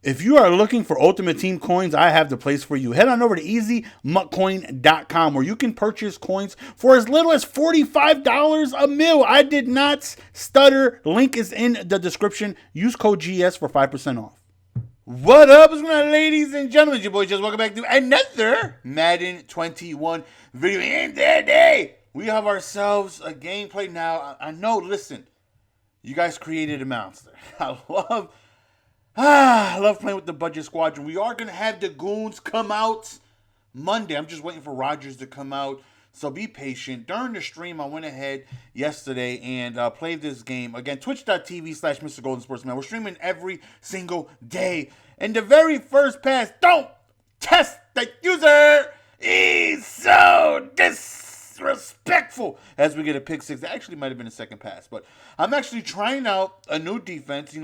If you are looking for Ultimate Team coins, I have the place for you. Head on over to easymuckcoin.com where you can purchase coins for as little as $45 a mil. I did not stutter. Link is in the description. Use code GS for 5% off. What up? What's going on, ladies and gentlemen? It's your boy Just. Welcome back to another Madden 21 video. And today, we have ourselves a gameplay now. I know, listen, you guys created a monster. I love playing with the budget squadron. We are going to have the goons come out Monday. I'm just waiting for Rogers to come out. So be patient. During the stream, I went ahead yesterday and played this game. Again, twitch.tv/Mr. Golden Sportsman. We're streaming every single day. And the very first pass, don't test the user. He's so disrespectful. As we get a pick six. That actually might have been a second pass. But I'm actually trying out a new defense.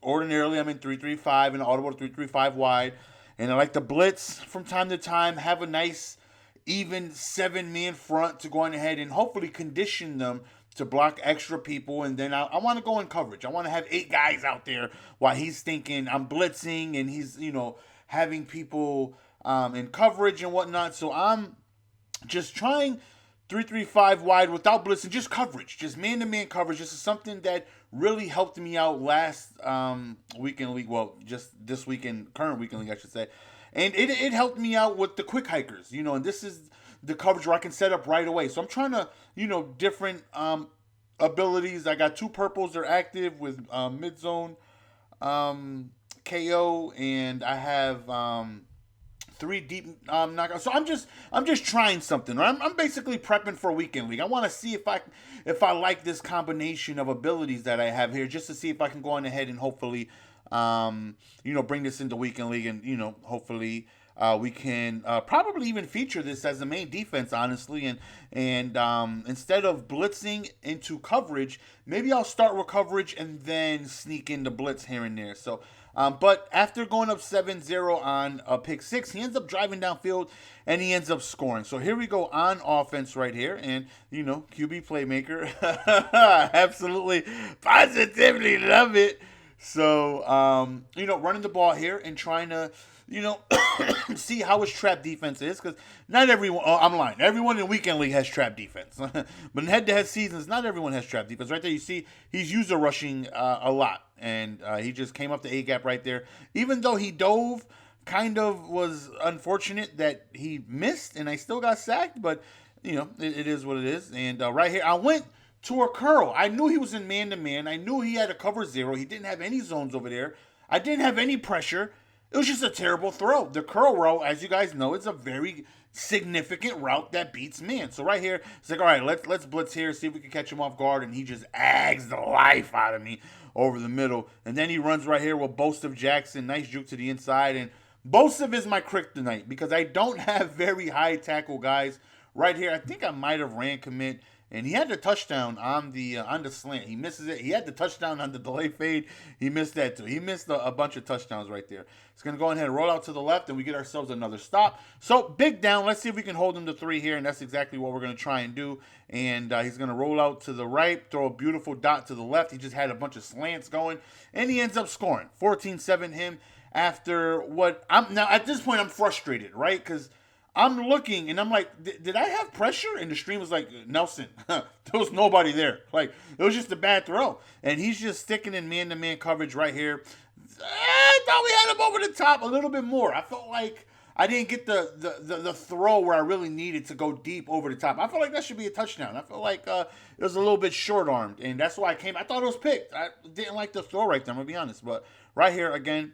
Ordinarily, I'm in 3-3-5 and audible 3-3-5 wide. And I like to blitz from time to time, have a nice, even 7-man front to go on ahead and hopefully condition them to block extra people. And then I want to go in coverage. I want to have 8 guys out there while he's thinking I'm blitzing and he's, having people in coverage and whatnot. So I'm just trying 3-3-5 wide without blitzing, just coverage, just man-to-man coverage. This is something that really helped me out last weekend league. Well, just this weekend, current weekend league, I should say. And it helped me out with the quick hikers, and this is the coverage where I can set up right away. So I'm trying to, different abilities. I got 2 purples. They're active with mid-zone KO, and I have 3 deep knockouts. So I'm just trying something. Right? I'm basically prepping for a weekend league. I want to see if I like this combination of abilities that I have here, just to see if I can go on ahead and hopefully, bring this into weekend league, and hopefully we can probably even feature this as the main defense, honestly. And instead of blitzing into coverage, maybe I'll start with coverage and then sneak in the blitz here and there. So. But after going up 7-0 on a pick 6, he ends up driving downfield and he ends up scoring. So here we go on offense right here. And, QB playmaker. Absolutely, positively love it. So, running the ball here and trying to, see how his trap defense is. Because not everyone, I'm lying. Everyone in weekend league has trap defense. But in head-to-head seasons, not everyone has trap defense. Right there, you see he's user rushing a lot. And he just came up the A-gap right there. Even though he dove, kind of was unfortunate that he missed. And I still got sacked. But, it is what it is. And right here, I went to a curl. I knew he was in man-to-man. I knew he had a cover 0. He didn't have any zones over there. I didn't have any pressure. It was just a terrible throw. The curl route, as you guys know, is a very significant route that beats man. So right here, it's like, all right, let's blitz here, see if we can catch him off guard, and he just ags the life out of me over the middle. And then he runs right here with Boastov Jackson. Nice juke to the inside. And Boastov is my kryptonite because I don't have very high tackle guys. Right here, I think I might have ran commit. And he had the touchdown on the slant. He misses it. He had the touchdown on the delay fade. He missed that too. He missed a bunch of touchdowns right there. He's going to go ahead and roll out to the left, and we get ourselves another stop. So, big down. Let's see if we can hold him to 3 here, and that's exactly what we're going to try and do. And he's going to roll out to the right, throw a beautiful dot to the left. He just had a bunch of slants going, and he ends up scoring. 14-7 him after what I'm – now, at this point, I'm frustrated, right? Because – I'm looking, and I'm like, did I have pressure? And the stream was like, Nelson, there was nobody there. Like, it was just a bad throw. And he's just sticking in man-to-man coverage right here. I thought we had him over the top a little bit more. I felt like I didn't get the throw where I really needed to go deep over the top. I felt like that should be a touchdown. I felt like it was a little bit short-armed, and that's why I thought it was picked. I didn't like the throw right there, I'm going to be honest. But right here, again,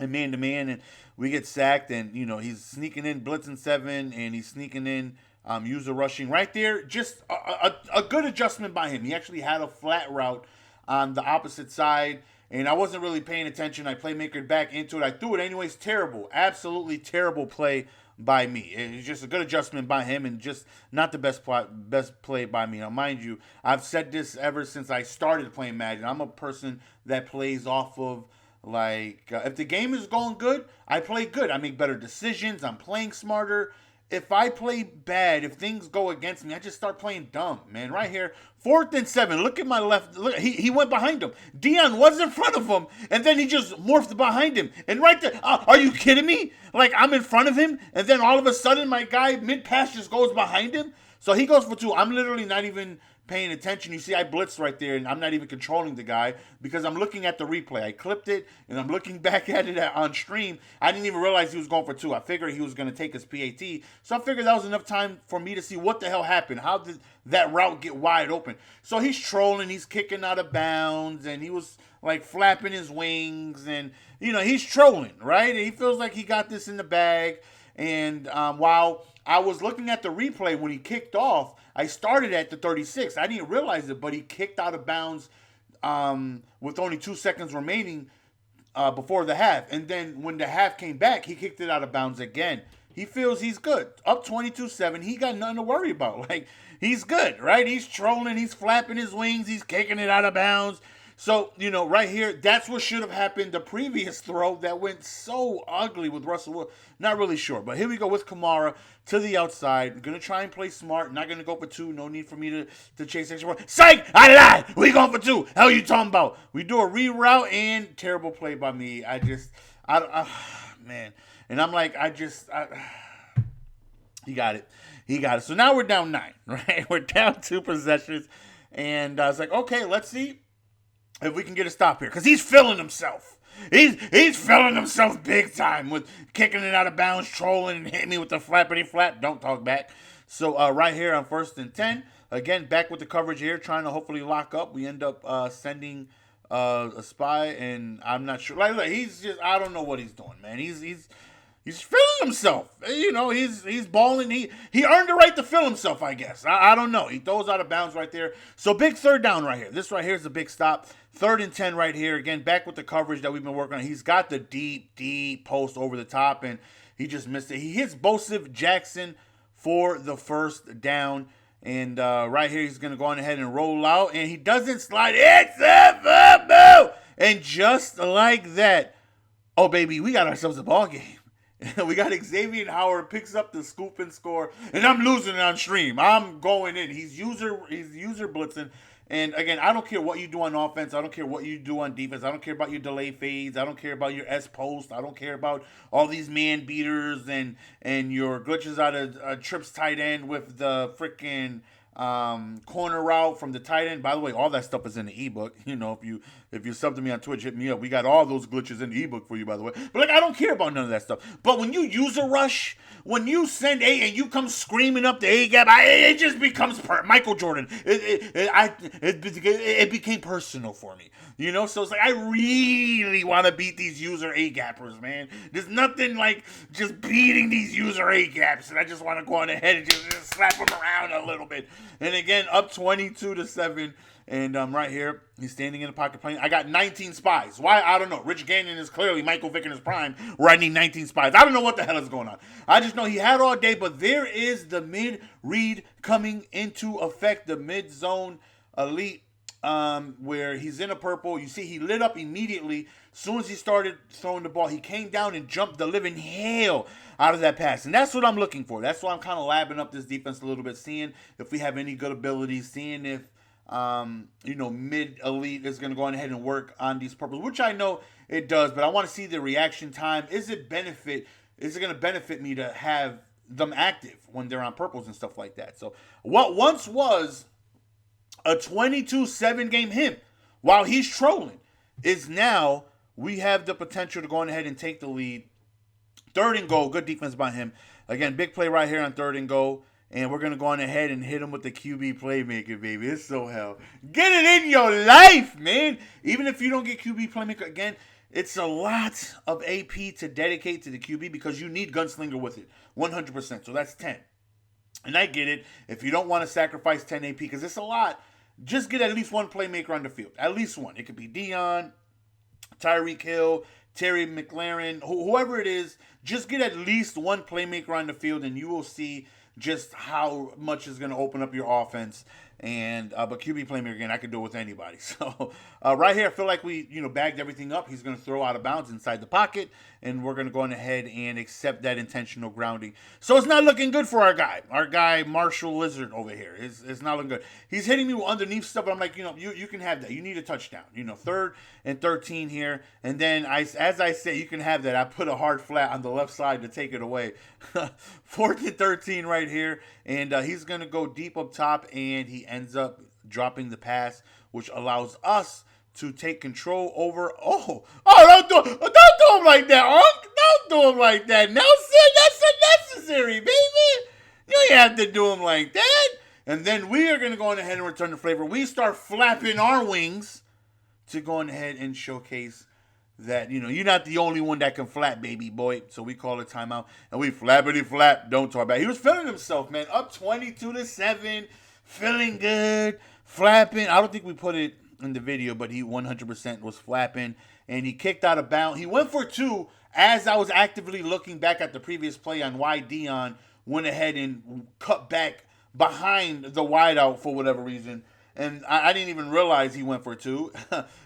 and man-to-man, and we get sacked, and, he's sneaking in, blitzing 7, and he's sneaking in user rushing right there. Just a good adjustment by him. He actually had a flat route on the opposite side, and I wasn't really paying attention. I playmakered back into it. I threw it anyways. Terrible. Absolutely terrible play by me. It's just a good adjustment by him, and just not the best play by me. Now, mind you, I've said this ever since I started playing Madden. I'm a person that plays off of if the game is going good, I play good. I make better decisions. I'm playing smarter. if I play bad, if things go against me, I just start playing dumb, man. Right here, 4th and 7. Look at my left. Look, he went behind him. Dion was in front of him, and then he just morphed behind him. And right there, are you kidding me? Like, I'm in front of him, and then all of a sudden, my guy mid-pass just goes behind him. So he goes for 2. I'm literally not even paying attention. You see, I blitzed right there, and I'm not even controlling the guy because I'm looking at the replay. I clipped it, and I'm looking back at it on stream. I didn't even realize he was going for 2. I figured he was going to take his PAT. So I figured that was enough time for me to see what the hell happened. How did that route get wide open? So he's trolling. He's kicking out of bounds, and he was like flapping his wings, and, you know, he's trolling, right? He feels like he got this in the bag. And while I was looking at the replay when he kicked off, I started at the 36. I didn't realize it, but he kicked out of bounds with only 2 seconds remaining before the half. And then when the half came back, he kicked it out of bounds again. He feels he's good. Up 22-7. He got nothing to worry about. Like, he's good, right? He's trolling. He's flapping his wings. He's kicking it out of bounds. So, you know, right here, that's what should have happened the previous throw that went so ugly with Russell Wilson. Not really sure. But here we go with Kamara to the outside. Going to try and play smart. Not going to go for 2. No need for me to chase extra point. Psych! I lied! We going for 2. Hell you talking about? We do a reroute and terrible play by me. Man. And I'm like, he got it. He got it. So now we're down 9, right? We're down 2 possessions. And I was like, okay, let's see if we can get a stop here, because he's feeling himself. He's feeling himself big time with kicking it out of bounds, trolling, and hitting me with the flappity flap. Don't talk back. So right here on 1st and 10, again, back with the coverage here, trying to hopefully lock up. We end up sending a spy, and I'm not sure. Like, look, I don't know what he's doing, man. He's feeling himself. You know, he's balling. He earned the right to feel himself, I guess. I don't know. He throws out of bounds right there. So big 3rd down right here. This right here is a big stop. 3rd and 10 right here. Again, back with the coverage that we've been working on. He's got the deep post over the top, and he just missed it. He hits Bosif Jackson for the 1st down. And right here, he's going to go on ahead and roll out. And he doesn't slide. It's a fumble! And just like that, oh, baby, we got ourselves a ball game. We got Xavier Howard picks up the scoop and score, and I'm losing it on stream. I'm going in. He's user blitzing. And again, I don't care what you do on offense. I don't care what you do on defense. I don't care about your delay fades. I don't care about your S post. I don't care about all these man beaters and your glitches out of trips tight end with the freaking corner route from the tight end. By the way, all that stuff is in the ebook. You know, if you sub to me on Twitch, hit me up. We got all those glitches in the ebook for you, by the way. But like, I don't care about none of that stuff. But when you user rush, when you send A and you come screaming up the A gap, it just becomes Michael Jordan. It became personal for me. You know, so it's like, I really want to beat these user A gappers, man. There's nothing like just beating these user A gaps, and I just want to go on ahead and just slap them around a little bit. And again, up 22-7. And right here, he's standing in the pocket playing. I got 19 spies. Why? I don't know. Rich Gannon is clearly Michael Vick in his prime, where I need 19 spies. I don't know what the hell is going on. I just know he had all day, but there is the mid-read coming into effect, the mid-zone elite, where he's in a purple. You see, he lit up immediately. As soon as he started throwing the ball, he came down and jumped the living hell out of that pass. And that's what I'm looking for. That's why I'm kind of labbing up this defense a little bit, seeing if we have any good abilities, seeing if mid-elite is going to go on ahead and work on these purples, which I know it does, but I want to see the reaction time. Is it going to benefit me to have them active when they're on purples and stuff like that? So what once was a 22-7 game him, while he's trolling, is now we have the potential to go on ahead and take the lead. 3rd and goal, good defense by him. Again, big play right here on 3rd and goal. And we're going to go on ahead and hit him with the QB playmaker, baby. It's so hell. Get it in your life, man. Even if you don't get QB playmaker, again, it's a lot of AP to dedicate to the QB because you need Gunslinger with it. 100%. So that's 10. And I get it. If you don't want to sacrifice 10 AP because it's a lot, just get at least one playmaker on the field. At least one. It could be Dion, Tyreek Hill, Terry McLaren, whoever it is. Just get at least one playmaker on the field and you will see just how much is going to open up your offense. And but QB playmaker again, I could do it with anybody. So right here, I feel like we bagged everything up. He's going to throw out of bounds inside the pocket, and we're going to go on ahead and accept that intentional grounding. So it's not looking good for our guy Marshall Lizard over here. It's not looking good. He's hitting me underneath stuff, but I'm like, you can have that. You need a touchdown. 3rd and 13 here, and then as I say, you can have that. I put a hard flat on the left side to take it away. 4th and 13 right here, and he's going to go deep up top, and he ends up dropping the pass, which allows us to take control over. Don't do him like that, Unc. Don't do him like that. Nelson, that's unnecessary, baby. You ain't have to do him like that. And then we are going to go on ahead and return the flavor. We start flapping our wings to go on ahead and showcase that, you're not the only one that can flap, baby boy. So we call a timeout, and we flappity flap. Don't talk about it. He was feeling himself, man. Up 22-7, feeling good, flapping. I don't think we put it in the video, but he 100% was flapping, and he kicked out of bounds. He went for 2 as I was actively looking back at the previous play on why Dion went ahead and cut back behind the wideout for whatever reason. And I didn't even realize he went for 2.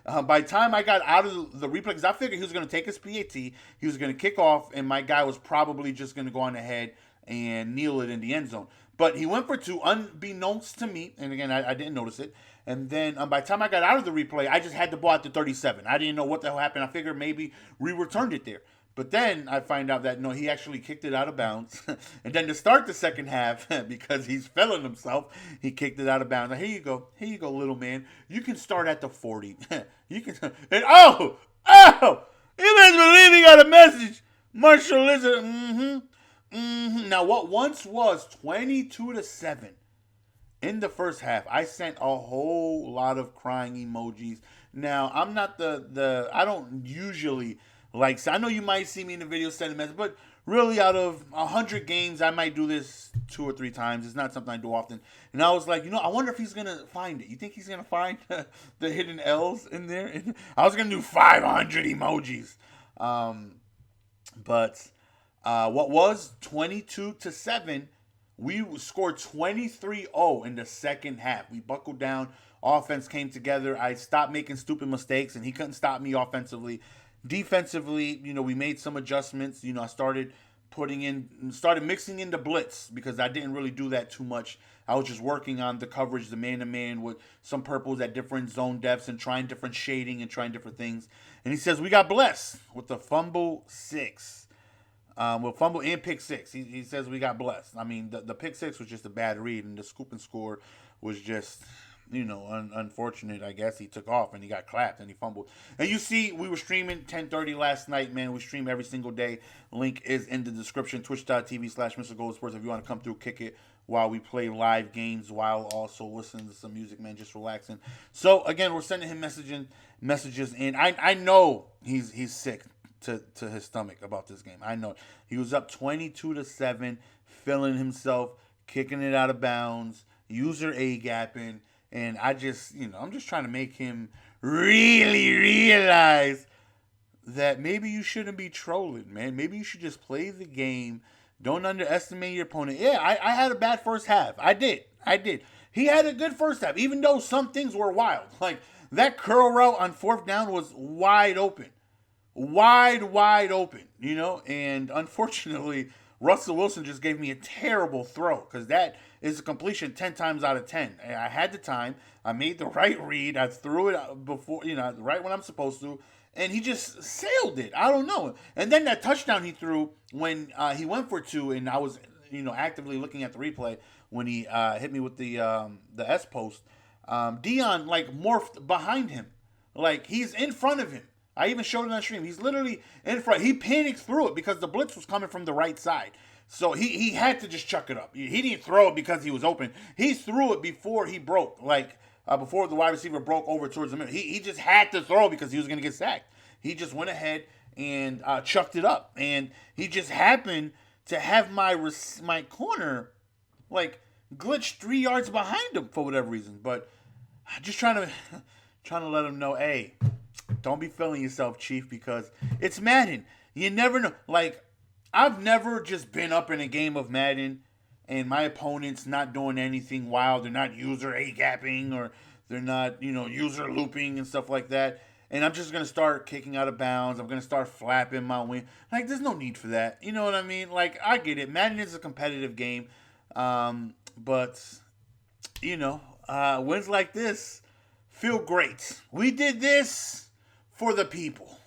By the time I got out of the replay, because I figured he was going to take his PAT, he was going to kick off, and my guy was probably just going to go on ahead and kneel it in the end zone. But he went for 2, unbeknownst to me, and again, I didn't notice it. And then by the time I got out of the replay, I just had the ball at the 37. I didn't know what the hell happened. I figured maybe we returned it there. But then I find out that, no, he actually kicked it out of bounds. And then to start the second half, because he's feeling himself, he kicked it out of bounds. Now, here you go, little man. You can start at the 40. You can. And you best believe he got a message. Marshall Lizard. Now, what once was 22-7 in the first half, I sent a whole lot of crying emojis. Now, I'm not I don't usually... I know you might see me in the video sending messages, but really out of 100 games, I might do this 2 or 3 times. It's not something I do often. And I was like, I wonder if he's going to find it. You think he's going to find the hidden L's in there? I was going to do 500 emojis. But what was 22-7, we scored 23-0 in the second half. We buckled down. Offense came together. I stopped making stupid mistakes, and he couldn't stop me offensively. Defensively, we made some adjustments. I started mixing in the blitz because I didn't really do that too much. I was just working on the coverage, the man-to-man with some purples at different zone depths and trying different shading and trying different things. And he says we got blessed with the fumble 6. With fumble and pick 6. He says we got blessed. I mean, the pick 6 was just a bad read, and the scoop and score was just... unfortunate, I guess. He took off and he got clapped and he fumbled. And you see, we were streaming 10:30 last night, man. We stream every single day. Link is in the description, twitch.tv/Mr. Gold Sports. If you want to come through, kick it while we play live games, while also listening to some music, man, just relaxing. So, again, we're sending him messages, and I know he's sick to his stomach about this game. I know. He was up 22-7, feeling himself, kicking it out of bounds, user A-gapping. And I just, I'm just trying to make him really realize that maybe you shouldn't be trolling, man. Maybe you should just play the game. Don't underestimate your opponent. Yeah, I had a bad first half. I did. He had a good first half, even though some things were wild. Like that curl route on 4th down was wide open. Wide open, And unfortunately, Russell Wilson just gave me a terrible throw because that is a completion 10 times out of 10. I had the time. I made the right read. I threw it before, right when I'm supposed to. And he just sailed it. I don't know. And then that touchdown he threw when he went for 2, and I was, actively looking at the replay when he hit me with the S post. Dion, morphed behind him. He's in front of him. I even showed it on stream. He's literally in front. He panicked through it because the blitz was coming from the right side. So he had to just chuck it up. He didn't throw it because he was open. He threw it before he broke, before the wide receiver broke over towards the middle. He just had to throw because he was going to get sacked. He just went ahead and chucked it up. And he just happened to have my corner, glitched 3 yards behind him for whatever reason. But just trying to let him know, hey, don't be feeling yourself, Chief, because it's Madden. You never know. I've never just been up in a game of Madden and my opponent's not doing anything wild. They're not user A-gapping or they're not, user looping and stuff like that. And I'm just going to start kicking out of bounds. I'm going to start flapping my wing. Like, there's no need for that. You know what I mean? Like, I get it. Madden is a competitive game. But, wins like this feel great. We did this for the people.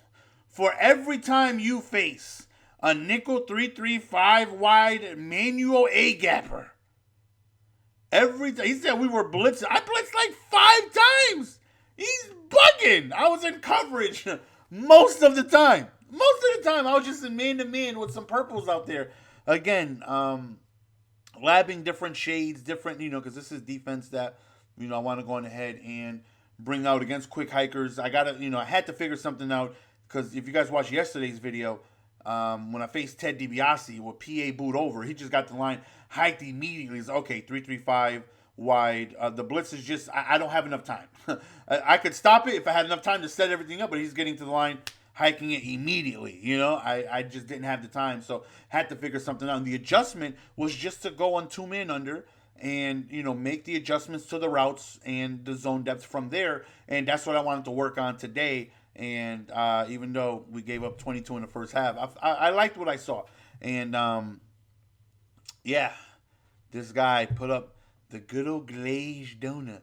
For every time you face a nickel 3-3-5 wide manual A-gapper. He said we were blitzing. I blitzed like 5 times. He's bugging. I was in coverage most of the time. Most of the time, I was just in man-to-man with some purples out there. Again, labbing different shades, different, because this is defense that, I want to go on ahead and bring out against quick hikers. I had to figure something out because if you guys watched yesterday's video, when I faced Ted DiBiase with PA boot over, he just got the line hiked immediately. He's okay, 3-3-5 wide. The blitz is just, I don't have enough time. I could stop it if I had enough time to set everything up, but he's getting to the line, hiking it immediately. I just didn't have the time, so had to figure something out. And the adjustment was just to go on 2-man under and, make the adjustments to the routes and the zone depth from there. And that's what I wanted to work on today. And even though we gave up 22 in the first half, I liked what I saw. And, this guy put up the good old glazed donut.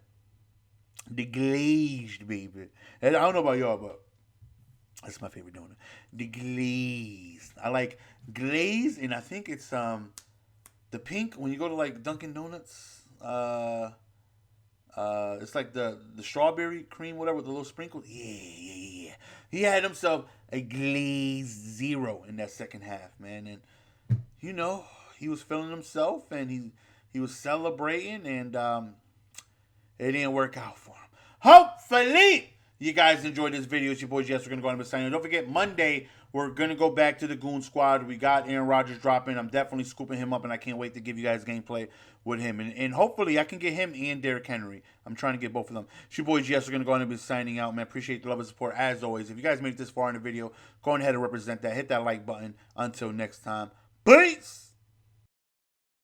The glazed, baby. And I don't know about y'all, but that's my favorite donut. The glazed. I like glazed, and I think it's the pink. When you go to like Dunkin' Donuts, it's like the strawberry cream, whatever, with the little sprinkles. Yeah. He had himself a glazed 0 in that second half, man. And, he was feeling himself, and he was celebrating, and it didn't work out for him. Hopefully, you guys enjoyed this video. It's your boy Jess. We're going to go on and sign. Don't forget, Monday, we're going to go back to the Goon Squad. We got Aaron Rodgers dropping. I'm definitely scooping him up, and I can't wait to give you guys gameplay with him. And hopefully, I can get him and Derrick Henry. I'm trying to get both of them. It's your boy Jess. We're going to go on and be signing out, man. Appreciate the love and support, as always. If you guys made it this far in the video, go ahead and represent that. Hit that like button. Until next time, peace!